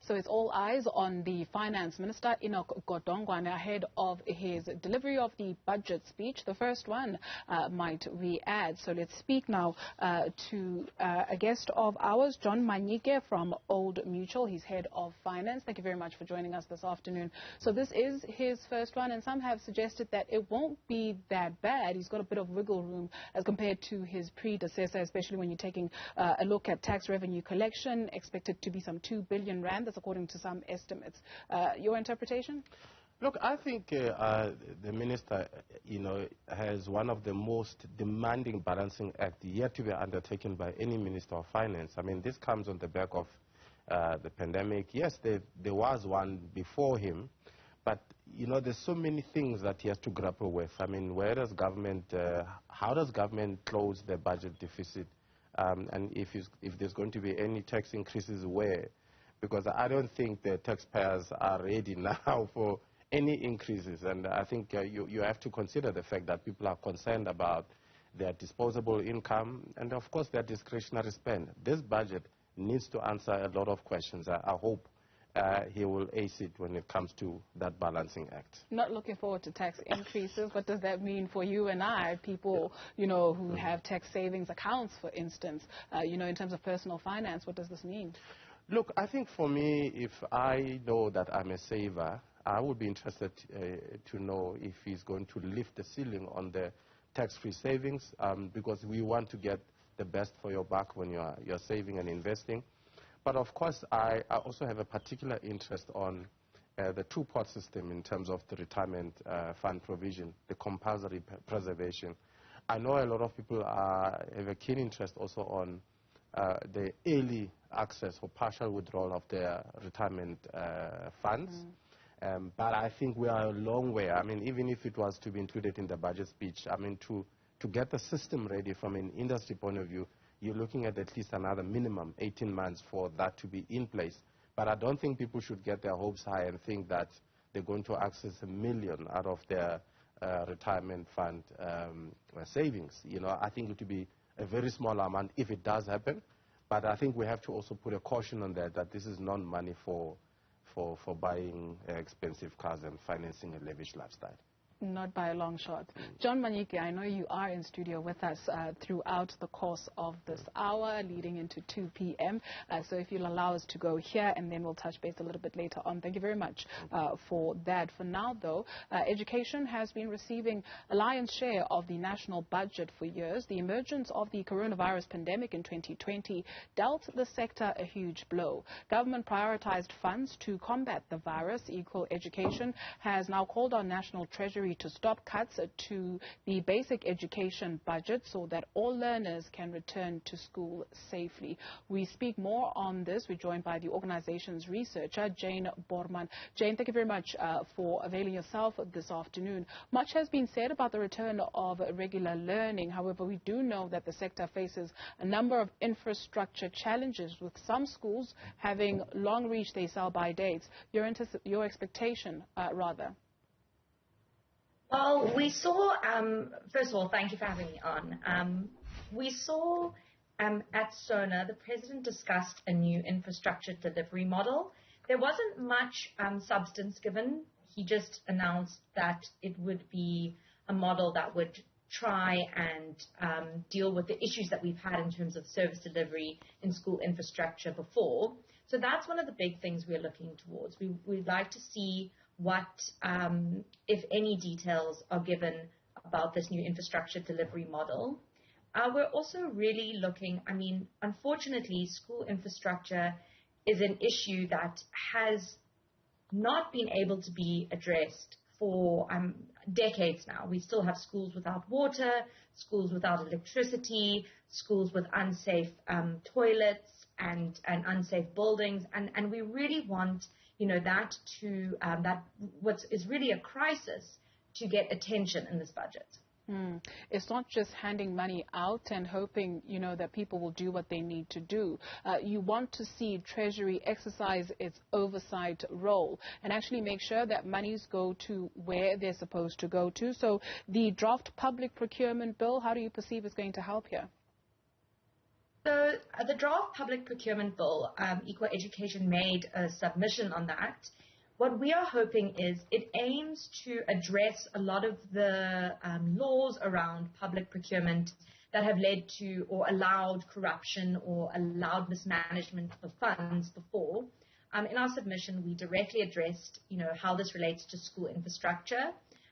So it's all eyes on the Finance Minister, Enoch Godongwana, ahead of his delivery of the budget speech, the first one, might we add. So let's speak now to a guest of ours, John Manyike from Old Mutual. He's head of finance. Thank you very much for joining us this afternoon. So this is his first one, and some have suggested that it won't be that bad. He's got a bit of wiggle room as compared to his predecessor, especially when you're taking a look at tax revenue collection, expected to be some 2 billion rand. That's according to some estimates. Your interpretation? Look, I think the minister, has one of the most demanding balancing acts yet to be undertaken by any minister of finance. I mean, this comes on the back of the pandemic. Yes, there was one before him, but there's so many things that he has to grapple with. I mean, how does government close the budget deficit, and if there's going to be any tax increases, where? Because I don't think the taxpayers are ready now for any increases, and I think you have to consider the fact that people are concerned about their disposable income and, of course, their discretionary spend. This budget needs to answer a lot of questions. I hope he will ace it when it comes to that balancing act. Not looking forward to tax increases. What does that mean for you and I, people, who have tax savings accounts, for instance, in terms of personal finance? What does this mean? Look, I think for me, if I know that I'm a saver, I would be interested to know if he's going to lift the ceiling on the tax-free savings, because we want to get the best for your buck when you're saving and investing. But of course, I also have a particular interest on the two-pot system in terms of the retirement fund provision, the compulsory preservation. I know a lot of people have a keen interest also on the early access or partial withdrawal of their retirement funds. But I think we are a long way. I mean, even if it was to be included in the budget speech, I mean, to get the system ready from an industry point of view, you're looking at least another minimum 18 months for that to be in place. But I don't think people should get their hopes high and think that they're going to access 1 million out of their retirement fund savings. I think it will be a very small amount if it does happen. But I think we have to also put a caution on that this is not money for buying expensive cars and financing a lavish lifestyle. Not by a long shot. John Manyike, I know you are in studio with us throughout the course of this hour, leading into 2 p.m. So if you'll allow us to go here, and then we'll touch base a little bit later on. Thank you very much for that. For now, though, education has been receiving a lion's share of the national budget for years. The emergence of the coronavirus pandemic in 2020 dealt the sector a huge blow. Government prioritized funds to combat the virus. Equal Education has now called on National Treasury to stop cuts to the basic education budget so that all learners can return to school safely. We speak more on this. We're joined by the organization's researcher, Jane Borman. Jane, thank you very much for availing yourself this afternoon. Much has been said about the return of regular learning. However, we do know that the sector faces a number of infrastructure challenges, with some schools having long reached their sell-by dates. Your expectation, rather? Well, we saw, first of all, thank you for having me on. We saw at SONA, the President discussed a new infrastructure delivery model. There wasn't much substance given. He just announced that it would be a model that would try and deal with the issues that we've had in terms of service delivery in school infrastructure before. So that's one of the big things we're looking towards. We'd like to see what, if any, details are given about this new infrastructure delivery model. We're also really looking, unfortunately, school infrastructure is an issue that has not been able to be addressed for decades now. We still have schools without water, schools without electricity, schools with unsafe toilets and unsafe buildings, and we really want that what is really a crisis to get attention in this budget. It's not just handing money out and hoping, that people will do what they need to do. You want to see Treasury exercise its oversight role and actually make sure that monies go to where they're supposed to go to. So the draft public procurement bill, how do you perceive is going to help here? So the draft public procurement bill, Equal Education made a submission on that. What we are hoping is it aims to address a lot of the laws around public procurement that have led to or allowed corruption or allowed mismanagement of funds before. In our submission, we directly addressed, how this relates to school infrastructure,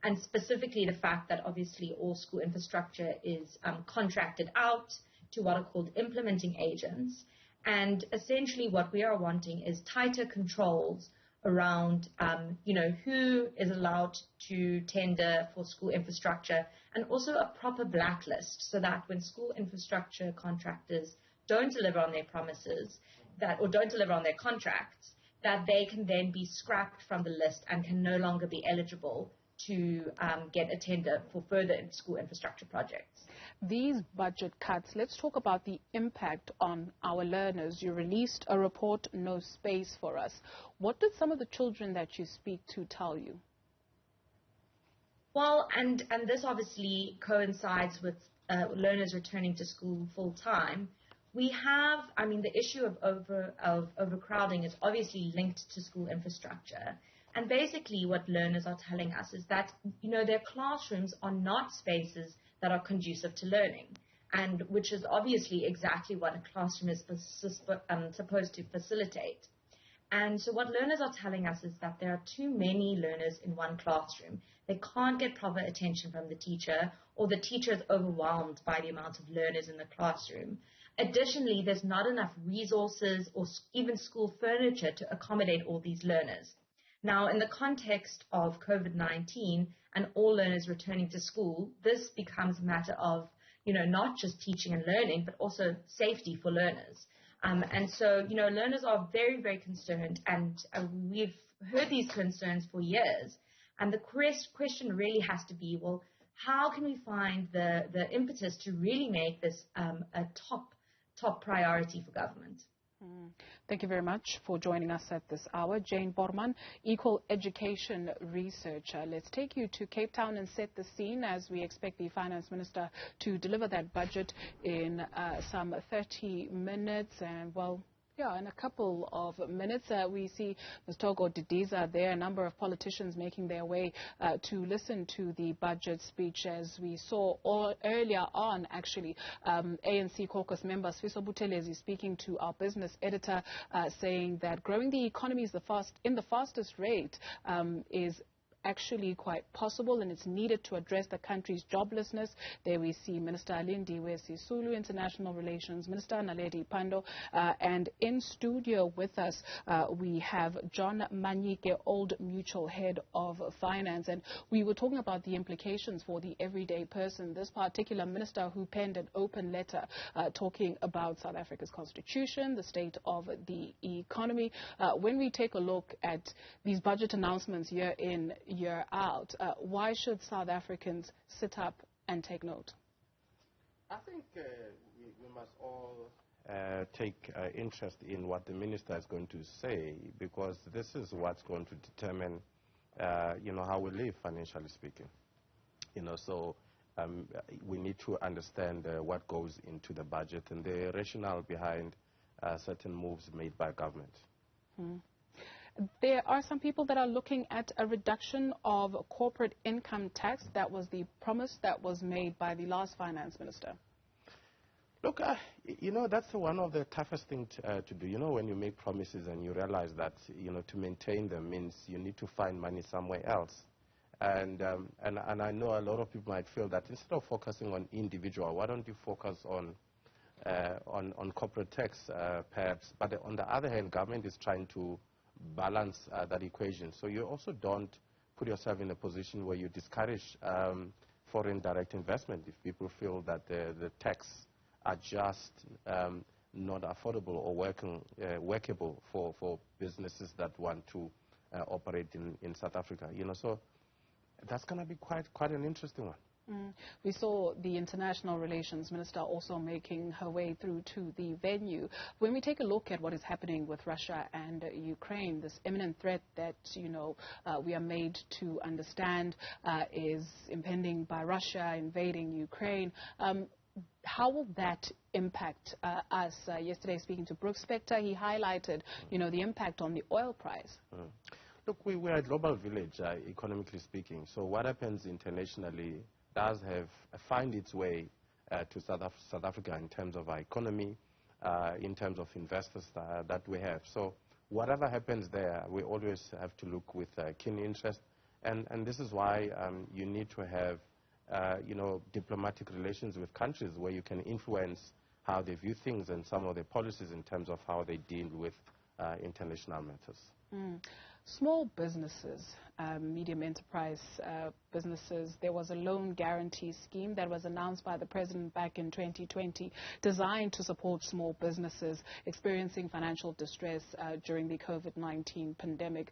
and specifically the fact that obviously all school infrastructure is contracted out to what are called implementing agents. And essentially what we are wanting is tighter controls around, who is allowed to tender for school infrastructure, and also a proper blacklist so that when school infrastructure contractors don't deliver on their promises or don't deliver on their contracts, that they can then be scrapped from the list and can no longer be eligible to get a tender for further school infrastructure projects. These budget cuts, let's talk about the impact on our learners. You released a report, No Space for Us. What did some of the children that you speak to tell you? Well, and this obviously coincides with learners returning to school full time. We have, the issue of overcrowding is obviously linked to school infrastructure. And basically what learners are telling us is that, their classrooms are not spaces that are conducive to learning, and which is obviously exactly what a classroom is supposed to facilitate. And so what learners are telling us is that there are too many learners in one classroom. They can't get proper attention from the teacher, or the teacher is overwhelmed by the amount of learners in the classroom. Additionally, there's not enough resources or even school furniture to accommodate all these learners. Now, in the context of COVID-19 and all learners returning to school, this becomes a matter of, not just teaching and learning, but also safety for learners. And so, learners are very, very concerned, and we've heard these concerns for years. And the question really has to be, well, how can we find the impetus to really make this a top priority for government? Thank you very much for joining us at this hour. Jane Borman, Equal Education Researcher. Let's take you to Cape Town and set the scene as we expect the Finance Minister to deliver that budget in some 30 minutes. And, well, in a couple of minutes, we see Ms. Togo Didiza there, a number of politicians making their way to listen to the budget speech. As we saw earlier on, actually, ANC caucus member Sfiso Buthelezi speaking to our business editor, saying that growing the economy is in the fastest rate is actually quite possible, and it's needed to address the country's joblessness. There we see Minister Alindiwe Sisulu, International Relations Minister Naledi Pandor, and in studio with us we have John Manyike, Old Mutual Head of Finance, and we were talking about the implications for the everyday person. This particular minister who penned an open letter talking about South Africa's constitution, the state of the economy. When we take a look at these budget announcements year in, year out, why should South Africans sit up and take note? I think we must all take interest in what the minister is going to say, because this is what's going to determine, how we live financially speaking. So we need to understand what goes into the budget and the rationale behind certain moves made by government. There are some people that are looking at a reduction of corporate income tax. That was the promise that was made by the last finance minister. Look, that's one of the toughest things to do. When you make promises and you realize that, to maintain them means you need to find money somewhere else. And I know a lot of people might feel that instead of focusing on individual, why don't you focus on corporate tax, perhaps? But on the other hand, government is trying to balance that equation. So you also don't put yourself in a position where you discourage foreign direct investment if people feel that the tax are just not affordable or workable for businesses that want to operate in South Africa. So that's going to be quite an interesting one. We saw the International Relations Minister also making her way through to the venue. When we take a look at what is happening with Russia and Ukraine, this imminent threat that, we are made to understand is impending by Russia invading Ukraine, how will that impact us? Yesterday, speaking to Brooks Spector, he highlighted, the impact on the oil price. Look, we're a global village, economically speaking. So what happens internationally does find its way to South Africa in terms of our economy, in terms of investors that we have. So whatever happens there, we always have to look with keen interest. And this is why you need to have, diplomatic relations with countries where you can influence how they view things and some of their policies in terms of how they deal with international matters. Small businesses, medium enterprise businesses, there was a loan guarantee scheme that was announced by the President back in 2020, designed to support small businesses experiencing financial distress during the COVID-19 pandemic.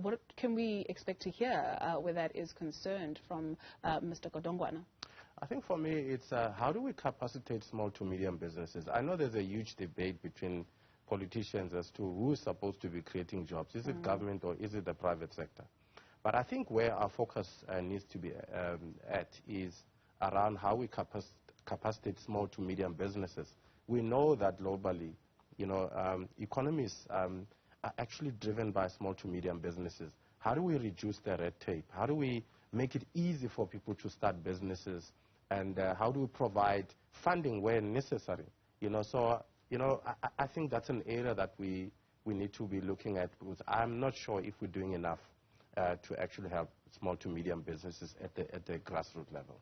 What can we expect to hear where that is concerned from Mr. Godongwana? I think for me, it's how do we capacitate small to medium businesses? I know there's a huge debate between politicians as to who is supposed to be creating jobs. Is it government or is it the private sector? But I think where our focus needs to be at is around how we capacitate small to medium businesses. We know that globally, economies are actually driven by small to medium businesses. How do we reduce the red tape? How do we make it easy for people to start businesses? And how do we provide funding where necessary? I think that's an area that we need to be looking at, because I'm not sure if we're doing enough to actually help small to medium businesses at the grassroots level.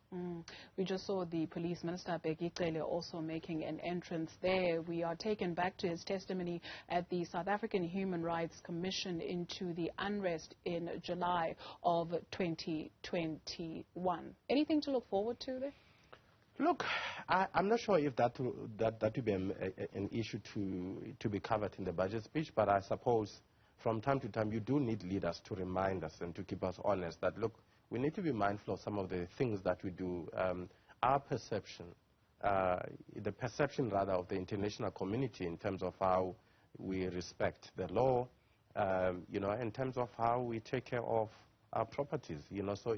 We just saw the Police Minister, Bheki Cele, also making an entrance there. We are taken back to his testimony at the South African Human Rights Commission into the unrest in July of 2021. Anything to look forward to there? Look, I'm not sure if that would be an issue to be covered in the budget speech, but I suppose from time to time you do need leaders to remind us and to keep us honest that, look, we need to be mindful of some of the things that we do. Our perception, the perception rather of the international community in terms of how we respect the law, in terms of how we take care of our properties, so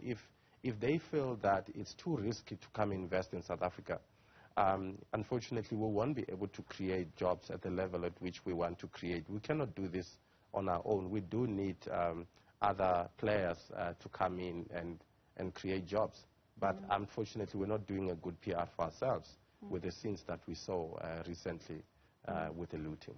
if they feel that it's too risky to come invest in South Africa, unfortunately, we won't be able to create jobs at the level at which we want to create. We cannot do this on our own. We do need other players to come in and create jobs. But unfortunately, we're not doing a good PR for ourselves with the scenes that we saw recently with the looting.